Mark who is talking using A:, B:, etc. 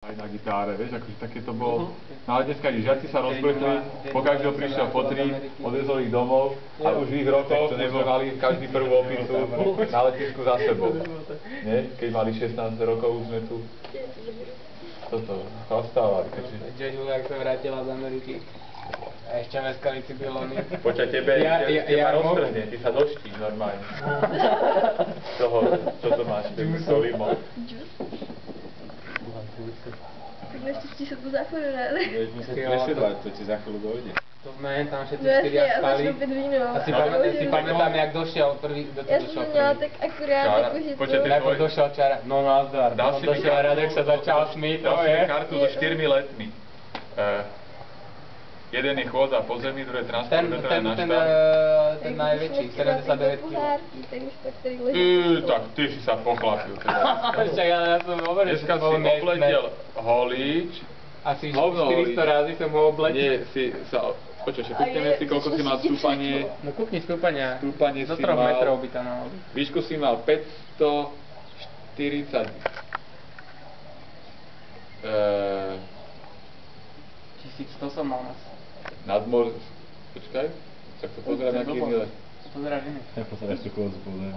A: Aj na gitáre, vieš, akože také to bolo. No ale dneska žiaci sa rozbehli, pokaždý prišiel po 3, odvezol ich domov a už v ich rokoch už sme mali každý prvú opicu na letisku za sebou. Nie? Keď mali 16 rokov, už sme tu toto chastávali.
B: Julia, ak sa vrátila z Ameriky. A ešte meskali cibylóny.
A: Počkaj, tebe ma roztrhne, ty sa doštíš normálne. Z toho, čo to máš, ten solimo.
C: Tak naštěstí se to zachorovali.
D: Budeš muset presedlať, to ti za chvíľu dojde.
B: To sme tam všetci
C: No
B: štyria
C: jasně, a
B: spali.
C: začnu pít víno.
B: A si pamätám, jak došiel prvý, kto tu
C: Já
B: došiel
C: jsem měla
B: prvý.
C: tak akurát
A: Čara,
C: jakože
A: počkej,
C: to...
A: ty-
B: Ako došiel čara, no nazdar.
A: Dal si mi
B: Došiel
A: kartu,
B: Radek sa začal smieť, to
A: dal si
B: je.
A: mi kartu so 4 letmi. Jeden je chôdza po zemi, druhý je transport, ktorý je na štát.
B: Ten najväčší, 79 kg.
A: Tak ty si sa pochlapil teda.
B: Však ja som hovoril, že
A: Dneska
B: to bol
A: si obletel holíč.
B: asi
A: hovno
B: 400 razy som ho obletel.
A: Nie, si sa... Počkaj, kúkneme si, koľko si mal stúpanie.
B: No kúkni stúpania.
A: Stúpanie
B: do
A: si
B: 3
A: mal...
B: metrov by tam malo byť.
A: Výšku si mal 540...
B: 1100 som mal nás.
A: Nadmor... Počkaj, tak to pozerám, aký je.
B: Pozeráš iný.
D: Ja pozeráš tú chôdzu po zemi.